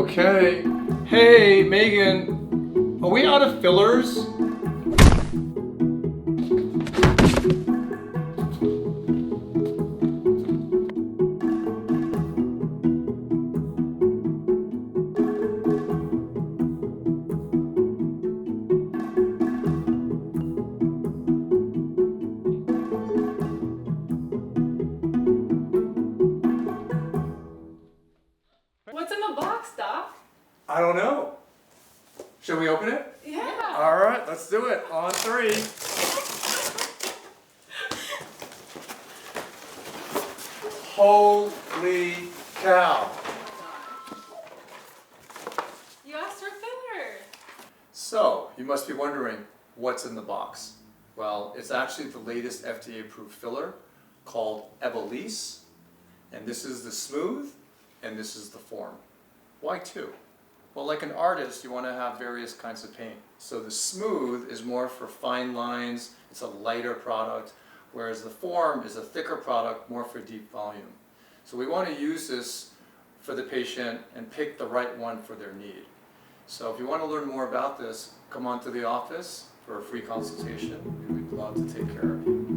Okay. Hey, Megan, are we out of fillers? What's in the box, Doc? I don't know. Should we open it? Yeah. All right, let's do it. On three. Holy cow. You asked for filler. So, you must be wondering what's in the box. Well, it's actually the latest FDA approved filler called Evolysse. And this is the smooth and this is the form. Why two? Well, like an artist, you want to have various kinds of paint. So the smooth is more for fine lines, it's a lighter product, whereas the form is a thicker product, more for deep volume. So we want to use this for the patient and pick the right one for their need. So if you want to learn more about this, come on to the office for a free consultation. We'd love to take care of you.